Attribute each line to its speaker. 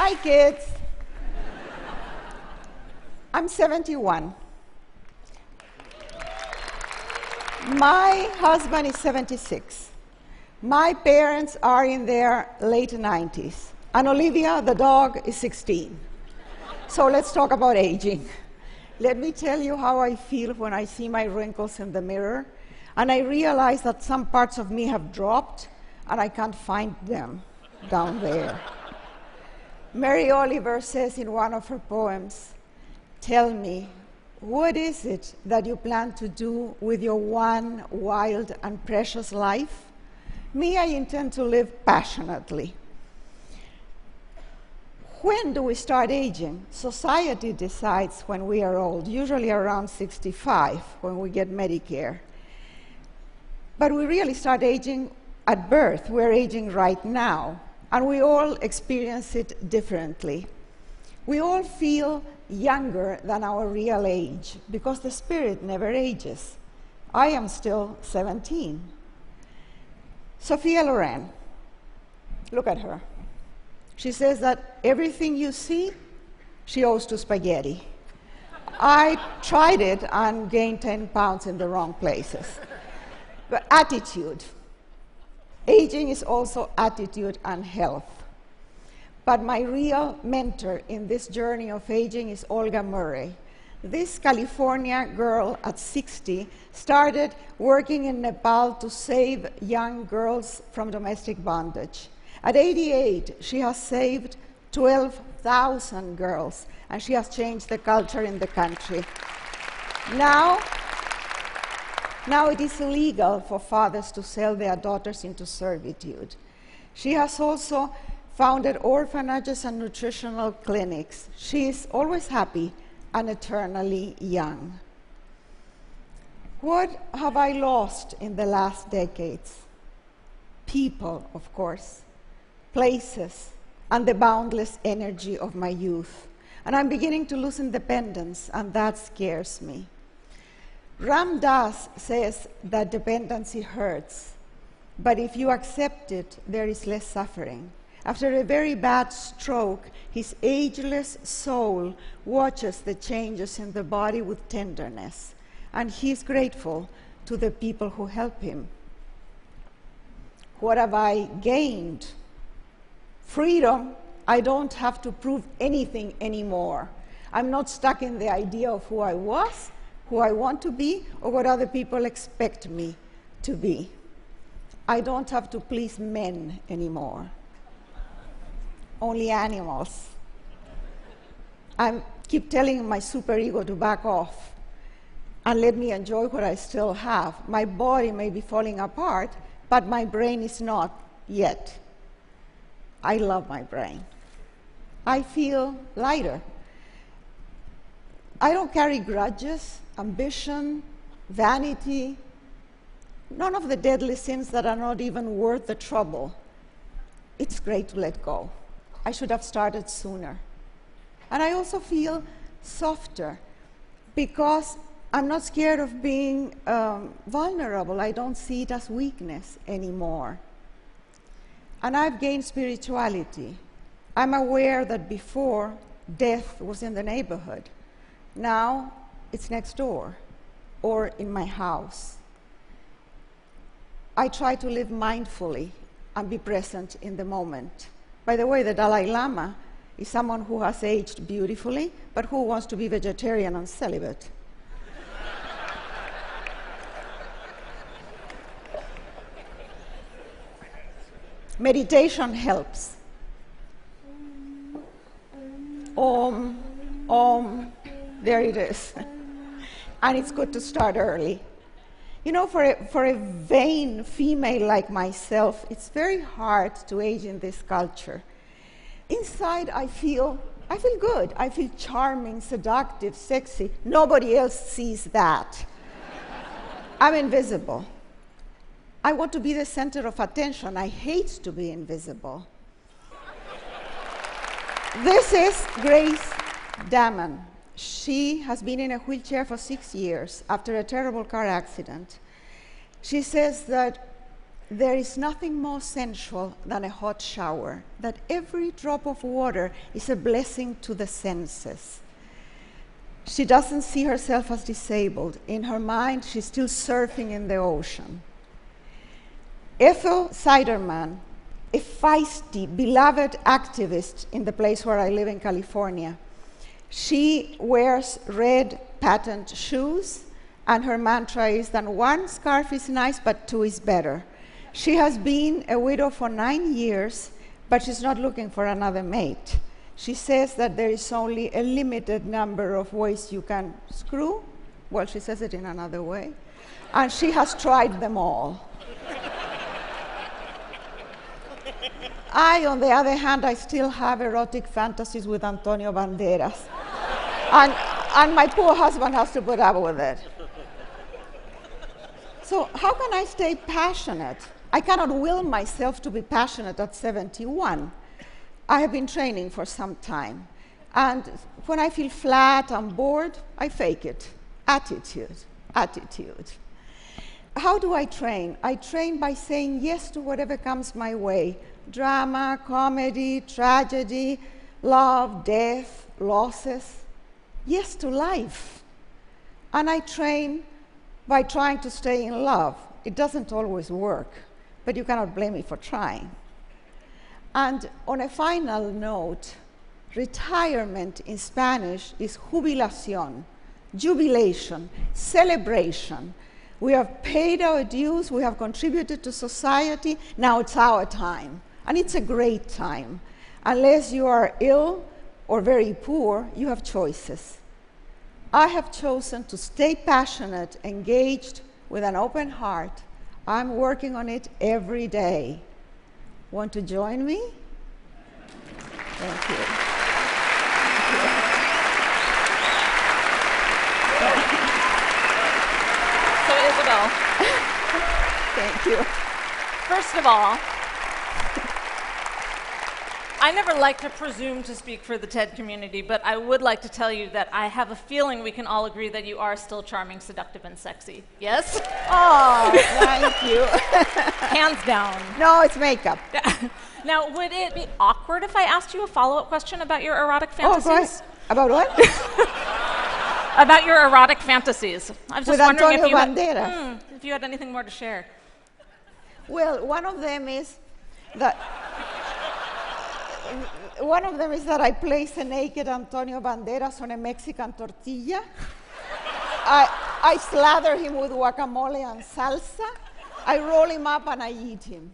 Speaker 1: Hi, kids. I'm 71. My husband is 76. My parents are in their late 90s. And Olivia, the dog, is 16. So let's talk about aging. Let me tell you how I feel when I see my wrinkles in the mirror, and I realize that some parts of me have dropped, and I can't find them down there. Mary Oliver says in one of her poems, "Tell me, what is it that you plan to do with your one wild and precious life? Me, I intend to live passionately." When do we start aging? Society decides when we are old, usually around 65, when we get Medicare. But we really start aging at birth. We're aging right now, and we all experience it differently. We all feel younger than our real age because the spirit never ages. I am still 17. Sophia Loren, look at her. She says that everything you see, she owes to spaghetti. I tried it and gained 10 pounds in the wrong places. But attitude. Aging is also attitude and health. But my real mentor in this journey of aging is Olga Murray. This California girl at 60 started working in Nepal to save young girls from domestic bondage. At 88, she has saved 12,000 girls, and she has changed the culture in the country. Now it is illegal for fathers to sell their daughters into servitude. She has also founded orphanages and nutritional clinics. She is always happy and eternally young. What have I lost in the last decades? People, of course, places, and the boundless energy of my youth. And I'm beginning to lose independence, and that scares me. Ram Dass says that dependency hurts, but if you accept it, there is less suffering. After a very bad stroke, his ageless soul watches the changes in the body with tenderness, and he is grateful to the people who help him. What have I gained? Freedom. I don't have to prove anything anymore. I'm not stuck in the idea of who I was, who I want to be, or what other people expect me to be. I don't have to please men anymore. Only animals. I keep telling my superego to back off and let me enjoy what I still have. My body may be falling apart, but my brain is not yet. I love my brain. I feel lighter. I don't carry grudges, ambition, vanity, none of the deadly sins that are not even worth the trouble. It's great to let go. I should have started sooner. And I also feel softer because I'm not scared of being vulnerable. I don't see it as weakness anymore. And I've gained spirituality. I'm aware that before, death was in the neighborhood. Now, it's next door or in my house. I try to live mindfully and be present in the moment. By the way, the Dalai Lama is someone who has aged beautifully, but who wants to be vegetarian and celibate. Meditation helps. Om, there it is. And it's good to start early. You know, for a vain female like myself, it's very hard to age in this culture. Inside, I feel good. I feel charming, seductive, sexy. Nobody else sees that. I'm invisible. I want to be the center of attention. I hate to be invisible. This is Grace Damon. She has been in a wheelchair for 6 years after a terrible car accident. She says that there is nothing more sensual than a hot shower, that every drop of water is a blessing to the senses. She doesn't see herself as disabled. In her mind, she's still surfing in the ocean. Ethel Siderman, a feisty, beloved activist in the place where I live in California. She wears red patent shoes, and her mantra is that one scarf is nice, but two is better. She has been a widow for 9 years, but she's not looking for another mate. She says that there is only a limited number of ways you can screw. Well, she says it in another way. And she has tried them all. I, on the other hand, I still have erotic fantasies with Antonio Banderas. And my poor husband has to put up with it. So how can I stay passionate? I cannot will myself to be passionate at 71. I have been training for some time. And when I feel flat, I'm bored, I fake it. Attitude. How do I train? I train by saying yes to whatever comes my way. Drama, comedy, tragedy, love, death, losses. Yes to life. And I train by trying to stay in love. It doesn't always work, but you cannot blame me for trying. And on a final note, retirement in Spanish is jubilación, jubilation, celebration. We have paid our dues, we have contributed to society, now it's our time. And it's a great time. Unless you are ill or very poor, you have choices. I have chosen to stay passionate, engaged, with an open heart. I'm working on it every day. Want to join me? Thank you.
Speaker 2: So, Isabel.
Speaker 1: Thank you.
Speaker 2: First of all, I never like to presume to speak for the TED community, but I would like to tell you that I have a feeling we can all agree that you are still charming, seductive, and sexy. Yes?
Speaker 1: Oh, thank you.
Speaker 2: Hands down.
Speaker 1: No, it's makeup.
Speaker 2: Now, would it be awkward if I asked you a follow-up question about your erotic fantasies?
Speaker 1: Oh, go ahead. About what?
Speaker 2: About your erotic fantasies. I was just
Speaker 1: With
Speaker 2: wondering
Speaker 1: Antonio
Speaker 2: Banderas. If you had anything more to share.
Speaker 1: Well, one of them is that I place a naked Antonio Banderas on a Mexican tortilla. I slather him with guacamole and salsa. I roll him up and I eat him.